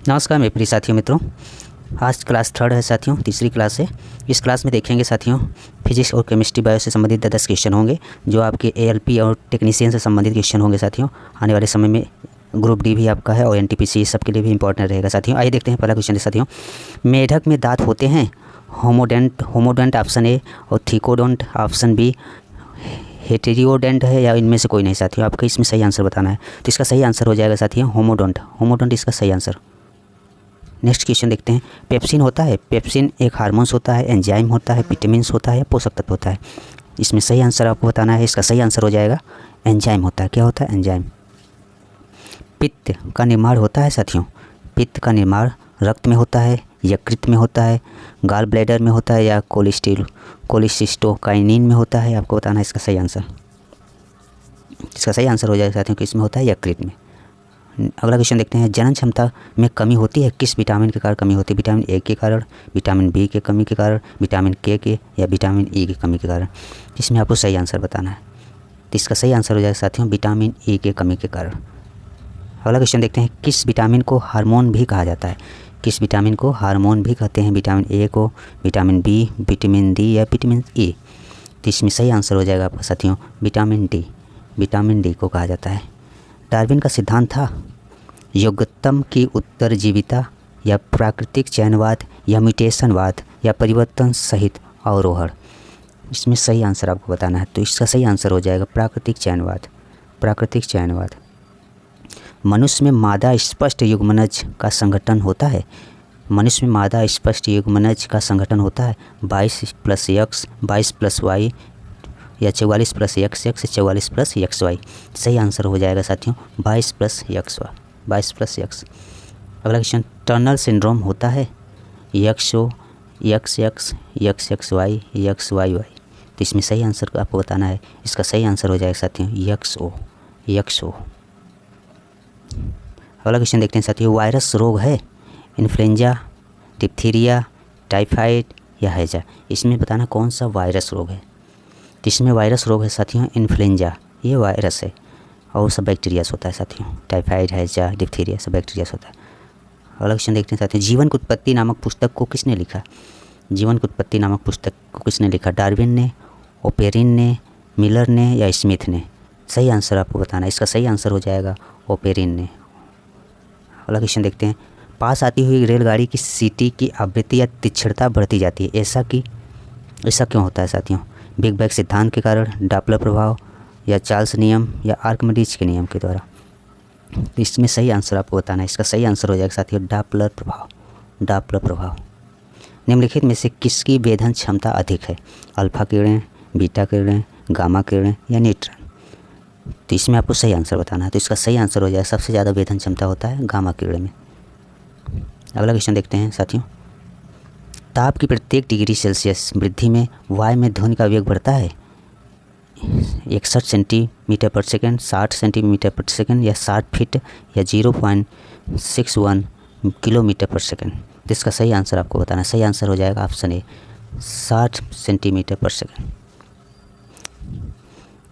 नमस्कार मेरे प्रिय साथियों मित्रों। आज क्लास 3 है साथियों, तीसरी क्लास है। इस क्लास में देखेंगे साथियों फिजिक्स और केमिस्ट्री बायो से संबंधित 10 क्वेश्चन होंगे जो आपके एएलपी और टेक्नीशियन से संबंधित क्वेश्चन होंगे साथियों। आने वाले समय में ग्रुप डी भी आपका है और एनटीपीसी सबके लिए भी इंपॉर्टेंट रहेगा साथियों। आइए देखते हैं पहला क्वेश्चन है साथियों। मेढक में दांत होते हैं? होमोडेंट ऑप्शन ए और थिकोडोंट ऑप्शन बी, हेटेरियोडेंट है या इनमें से कोई नहीं साथियों। आपको इसमें सही आंसर बताना है, तो इसका सही आंसर हो जाएगा साथियों होमोडोंट इसका सही आंसर। नेक्स्ट क्वेश्चन देखते हैं। पेप्सिन होता है? पेप्सिन एक हार्मोन्स होता है, एंजाइम होता है, विटामिन्स होता है या पोषक तत्व होता है? इसमें सही आंसर आपको बताना है। इसका सही आंसर हो जाएगा एंजाइम होता है। क्या होता है? एंजाइम। पित्त का निर्माण होता है साथियों? पित्त का निर्माण रक्त में होता है, यकृत में होता है, गाल ब्लैडर में होता है या कोलिसिस्टोकाइनिन में होता है? आपको बताना है इसका सही आंसर। इसका सही आंसर हो जाएगा साथियों कि इसमें होता है यकृत में। अगला क्वेश्चन देखते हैं। जनन क्षमता में कमी होती है? किस विटामिन के कारण कमी होती है? विटामिन ए के कारण, विटामिन बी के कमी के कारण, विटामिन के या विटामिन ई की कमी के कारण? इसमें आपको सही आंसर बताना है, तो इसका सही आंसर हो जाएगा साथियों विटामिन ई के कमी के कारण। अगला क्वेश्चन देखते हैं। किस विटामिन को हार्मोन भी कहा जाता है? किस विटामिन को हार्मोन भी कहते हैं? विटामिन ए को, विटामिन बी, विटामिन डी या विटामिन ई? तो इसमें सही आंसर हो जाएगा आपका साथियों विटामिन डी। विटामिन डी को कहा जाता है। डार्विन का सिद्धांत था योग्यतम की उत्तरजीविता या प्राकृतिक चयनवाद या म्यूटेशनवाद या परिवर्तन सहित अवरोहण? इसमें सही आंसर आपको बताना है, तो इसका सही आंसर हो जाएगा प्राकृतिक चयनवाद। प्राकृतिक चयनवाद। मनुष्य में मादा स्पष्ट युग्मनज का संगठन होता है? मनुष्य में मादा स्पष्ट युग्मनज का संगठन होता है 22 + x, 22 + y या 44 + x, 44 + xy? सही आंसर हो जाएगा साथियों 22 + xy, 22 + x। अगला क्वेश्चन। टर्नर सिंड्रोम होता है? XO, XX, XXY, XYY? तो इसमें सही आंसर आपको बताना है। इसका सही आंसर हो जाएगा साथियों XO। अगला क्वेश्चन देखते हैं साथियों। वायरस रोग है? इन्फ्लुएंजा, डिप्थीरिया, टाइफाइड या हैजा? इसमें बताना कौन सा वायरस रोग है। तो इसमें वायरस रोग है साथियों इन्फ्लुएंजा, ये वायरस है और सब बैक्टीरिया से होता है साथियों। टाइफाइड, हैजा, डिप्थीरिया सब बैक्टीरिया से होता है। अगला क्वेश्चन देखते हैं साथियों। जीवन की उत्पत्ति नामक पुस्तक को किसने लिखा? जीवन की उत्पत्ति नामक पुस्तक को किसने लिखा? डार्विन ने, ओपेरिन ने, मिलर ने या स्मिथ ने? सही आंसर आपको बताना है। इसका सही आंसर हो जाएगा ओपेरिन ने। अगला क्वेश्चन देखते हैं। पास आती हुई रेलगाड़ी की सीटी की आवृत्ति या तीक्ष्णता बढ़ती जाती है, ऐसा क्यों होता है साथियों? बिग बैंग सिद्धांत के कारण, डॉपलर प्रभाव या चार्ल्स नियम या आर्किमिडीज के नियम के द्वारा? तो इसमें सही आंसर आपको बताना है। इसका सही आंसर हो जाएगा साथियों डॉपलर प्रभाव। निम्नलिखित में से किसकी वेधन क्षमता अधिक है? अल्फा किरणें, बीटा किरणें, गामा किरणें या न्यूट्रॉन? तो इसमें आपको सही आंसर बताना है, तो इसका सही आंसर हो जाएगा सबसे ज़्यादा वेधन क्षमता होता है गामा किरणें में। अगला क्वेश्चन देखते हैं साथियों। ताप की प्रत्येक डिग्री सेल्सियस वृद्धि में वायु में ध्वनि का वेग बढ़ता है? 61 सेंटीमीटर/सेकंड, 60 सेंटीमीटर/सेकंड या 60 फीट या 0.61 किलोमीटर/सेकंड? तो इसका सही आंसर आपको बताना है। सही आंसर हो जाएगा ऑप्शन ए 60 सेंटीमीटर/सेकंड।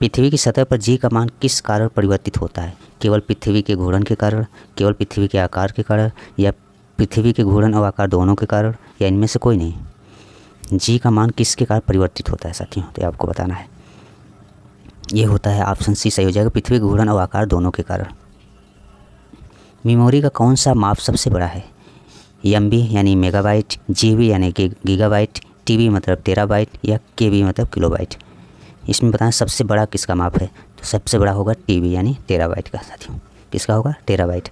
पृथ्वी की सतह पर जी का मान किस कारण परिवर्तित होता है? केवल पृथ्वी के घूर्णन के कारण, केवल पृथ्वी के आकार के कारण या पृथ्वी के घूर्णन और आकार दोनों के कारण या इनमें से कोई नहीं? जी का मान किसके कारण परिवर्तित होता है साथियों? तो आपको बताना है। ये होता है ऑप्शन सी सही हो जाएगा पृथ्वी के घूर्णन और आकार दोनों के कारण। मेमोरी का कौन सा माप सबसे बड़ा है? MB यानी मेगाबाइट, GB यानी गीगाबाइट, TB मतलब टेराबाइट या KB मतलब किलोबाइट? इसमें बताएं सबसे बड़ा किसका माप है? तो सबसे बड़ा होगा TB यानी टेराबाइट का साथियों। किसका होगा? टेराबाइट।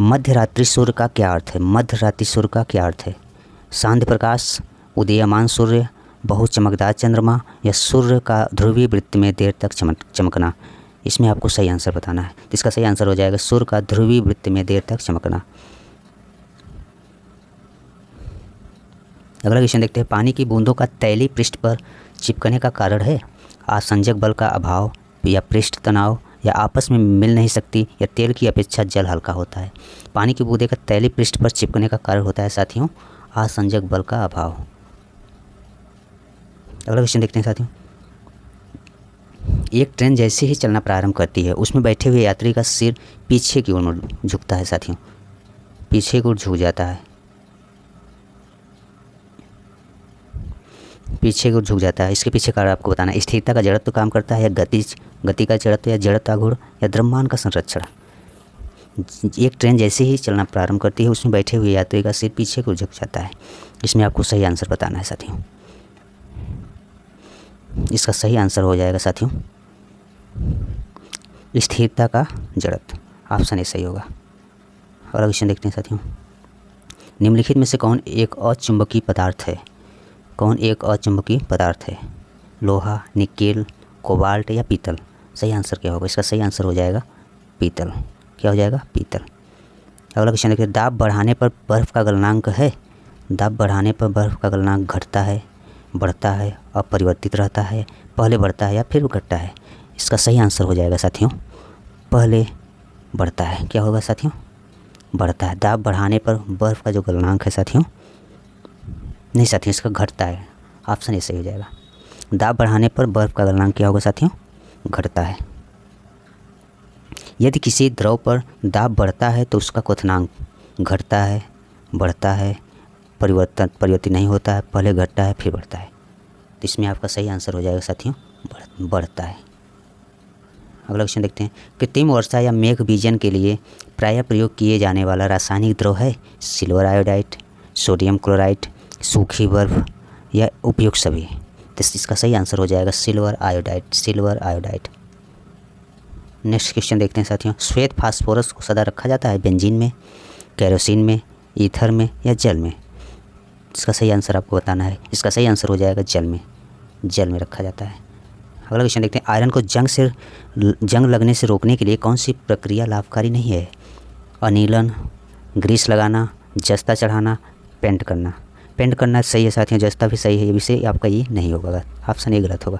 मध्यरात्रि सूर्य का क्या अर्थ है? मध्यरात्रि सूर्य का क्या अर्थ है? सांध्य प्रकाश, उदीयमान सूर्य, बहुत चमकदार चंद्रमा या सूर्य का ध्रुवीय वृत्त में देर तक चमकना? इसमें आपको सही आंसर बताना है, तो इसका सही आंसर हो जाएगा सूर्य का ध्रुवीय वृत्त में देर तक चमकना। अगला क्वेश्चन देखते हैं। पानी की बूंदों का तैलीय पृष्ठ पर चिपकने का कारण है? आसंजक बल का अभाव या पृष्ठ तनाव या आपस में मिल नहीं सकती या तेल की अपेक्षा जल हल्का होता है? पानी की बूंदे का तैलीय पृष्ठ पर चिपकने का कारण होता है साथियों आसंजक बल का अभाव। अगला क्वेश्चन देखते हैं साथियों। एक ट्रेन जैसे ही चलना प्रारंभ करती है उसमें बैठे हुए यात्री का सिर पीछे की ओर झुकता है साथियों। पीछे को झुक जाता है, पीछे को झुक जाता है। इसके पीछे कारण आपको बताना है। स्थिरता का जड़त्व काम करता है या गति का जड़त्व या जड़ता गुण या द्रव्यमान का संरक्षण। एक ट्रेन जैसे ही चलना प्रारंभ करती है उसमें बैठे हुए यात्री का सिर पीछे को झुक जाता है। इसमें आपको सही आंसर बताना है साथियों। इसका सही आंसर हो जाएगा साथियों स्थिरता का जड़त्व, ऑप्शन ए सही होगा। और क्वेश्चन देखते हैं साथियों। निम्नलिखित में से कौन एक अचुंबकीय पदार्थ है? कौन एक अचुंबकीय पदार्थ है? लोहा, निकेल, कोबाल्ट या पीतल? सही आंसर क्या होगा? इसका सही आंसर हो जाएगा पीतल। क्या हो जाएगा? पीतल। अगला क्वेश्चन देखिए। दाब बढ़ाने पर बर्फ़ का गलनांक है। दाब बढ़ाने पर बर्फ़ का गलनांक घटता है, बढ़ता है, अपरिवर्तित रहता है, पहले बढ़ता है या फिर घटता है? इसका सही आंसर हो जाएगा साथियों पहले बढ़ता है। क्या होगा साथियों? बढ़ता है। दाब बढ़ाने पर बर्फ़ का जो गलनांक है साथियों, नहीं साथियों इसका घटता है, ऑप्शन ए सही हो जाएगा। दाब बढ़ाने पर बर्फ़ का गलनांक क्या होगा साथियों? घटता है। यदि किसी द्रव पर दाब बढ़ता है तो उसका क्वथनांक घटता है, बढ़ता है, परिवर्तित नहीं होता है, पहले घटता है फिर बढ़ता है। तो इसमें आपका सही आंसर हो जाएगा साथियों बढ़ता है। अगला क्वेश्चन देखते हैं। कृत्रिम वर्षा या मेघ बीजन के लिए प्रायः प्रयोग किए जाने वाला रासायनिक द्रव है सिल्वर आयोडाइड, सोडियम क्लोराइड, सूखी बर्फ या उपयुक्त सभी? तो इसका सही आंसर हो जाएगा silver iodide, silver iodide. Next question देखते हैं साथियों। श्वेत फास्फोरस को सदा रखा जाता है बेंजीन में, केरोसिन में, ईथर में या जल में? इसका सही आंसर आपको बताना है। इसका सही आंसर हो जाएगा जल में, जल में रखा जाता है। अगला क्वेश्चन देखते हैं। आयरन को जंग लगने से रोकने के लिए कौन सी प्रक्रिया लाभकारी नहीं है? अनिलन, ग्रीस लगाना, जस्ता चढ़ाना, पेंट करना? पेंट करना सही है साथियों, जस्ता भी सही है, ये विषय आपका ये नहीं होगा, ऑप्शन ए गलत होगा।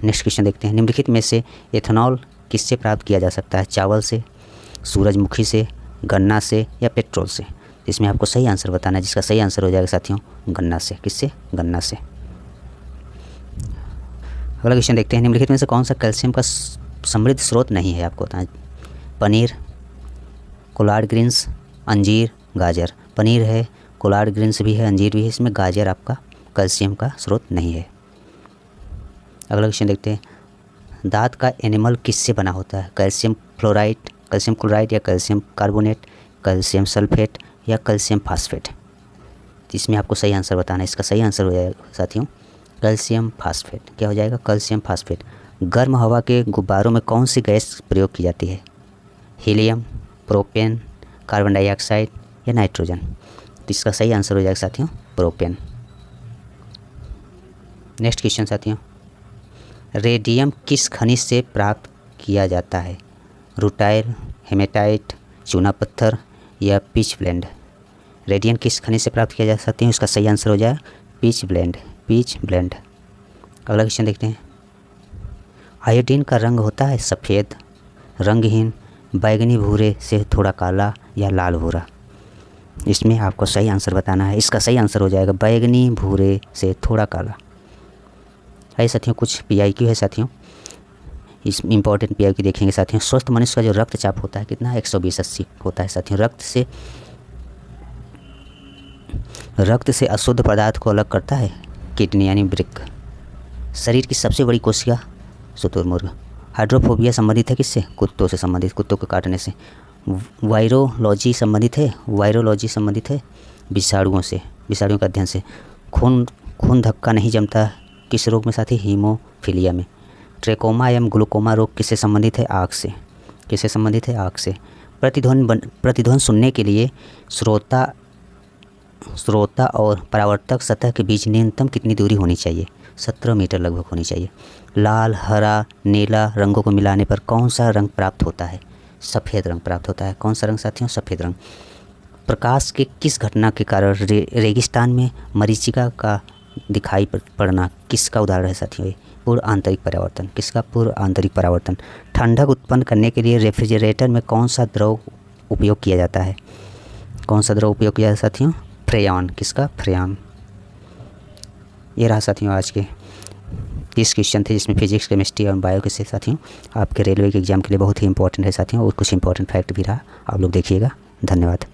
नेक्स्ट क्वेश्चन देखते हैं। निम्नलिखित में से एथेनॉल किससे प्राप्त किया जा सकता है? चावल से, सूरजमुखी से, गन्ना से या पेट्रोल से? इसमें आपको सही आंसर बताना है, जिसका सही आंसर हो जाएगा साथियों गन्ना से। किससे? गन्ना से। अगला क्वेश्चन देखते हैं। निम्नलिखित में से कौन सा कैल्शियम का समृद्ध स्रोत नहीं है? आपको बताना। पनीर, कोलार्ड ग्रीन्स, अंजीर, गाजर? पनीर है, कोलार्ड ग्रीन्स भी है, अंजीर भी है, इसमें गाजर आपका कैल्शियम का स्रोत नहीं है। अगला क्वेश्चन देखते हैं। दांत का एनिमल किससे बना होता है? कैल्शियम फ्लोराइड, कैल्शियम क्लोराइड या कैल्शियम कार्बोनेट, कैल्शियम सल्फेट या कैल्शियम फास्फेट? इसमें आपको सही आंसर बताना है। इसका सही आंसर हो जाएगा साथियों कैल्शियम फास्फेट। क्या हो जाएगा? Calcium phosphate. गर्म हवा के गुब्बारों में कौन सी गैस प्रयोग की जाती है? हीलियम, प्रोपेन, कार्बन डाइऑक्साइड या नाइट्रोजन? तो इसका सही आंसर हो जाएगा साथियों प्रोपेन। नेक्स्ट क्वेश्चन साथियों। रेडियम किस खनिज से प्राप्त किया जाता है? रूटाइल, हेमेटाइट, चूना पत्थर या पिच ब्लेंड? रेडियम किस खनिज से प्राप्त किया जा सकते हैं? इसका सही आंसर हो जाए पिच ब्लेंड, पिच ब्लेंड। अगला क्वेश्चन देखते हैं। आयोडीन का रंग होता है सफ़ेद, रंगहीन, बैगनी भूरे से थोड़ा काला या लाल भूरा? इसमें आपको सही आंसर बताना है। इसका सही आंसर हो जाएगा बैगनी भूरे से थोड़ा काला। है साथियों कुछ PIQ है साथियों, इस इम्पॉर्टेंट PIQ देखेंगे साथियों। स्वस्थ मनुष्य का जो रक्तचाप होता है कितना? 120/80 होता है साथियों। रक्त से अशुद्ध पदार्थ को अलग करता है किडनी यानी वृक्क। शरीर की सबसे बड़ी कोशिका शुतुरमुर्ग। हाइड्रोफोबिया संबंधित है किससे? कुत्तों से संबंधित, कुत्तों को काटने से। वायरोलॉजी संबंधित है, वायरोलॉजी संबंधित है विषाणुओं से, विषाणुओं के अध्ययन से। खून धक्का नहीं जमता किस रोग में साथी? हीमोफीलिया में। ट्रेकोमा एवं ग्लूकोमा रोग किससे संबंधित है? आँख से। किससे संबंधित है? आँख से। प्रतिध्वनि सुनने के लिए श्रोता और परावर्तक सतह के बीच न्यूनतम कितनी दूरी होनी चाहिए? 17 मीटर लगभग होनी चाहिए। लाल, हरा, नीला रंगों को मिलाने पर कौन सा रंग प्राप्त होता है? सफ़ेद रंग प्राप्त होता है। कौन सा रंग साथियों? सफ़ेद रंग। प्रकाश के किस घटना के कारण रेगिस्तान में मरीचिका का दिखाई पड़ना किसका उदाहरण है साथियों? पूर्व आंतरिक परावर्तन। किसका? पूर्व आंतरिक परावर्तन। ठंडक उत्पन्न करने के लिए रेफ्रिजरेटर में कौन सा द्रव उपयोग किया जाता है? कौन सा द्रव उपयोग किया जाता है साथियों? फ्रेयॉन। किसका? फ्रेयॉन। ये रहा साथियों आज के 30 क्वेश्चन थे, जिसमें फिजिक्स, केमिस्ट्री और बायो के से साथियों आपके रेलवे के एग्जाम के लिए बहुत ही इंपॉर्टेंट है साथियों, और कुछ इंपॉर्टेंट फैक्ट भी रहा, आप लोग देखिएगा। धन्यवाद।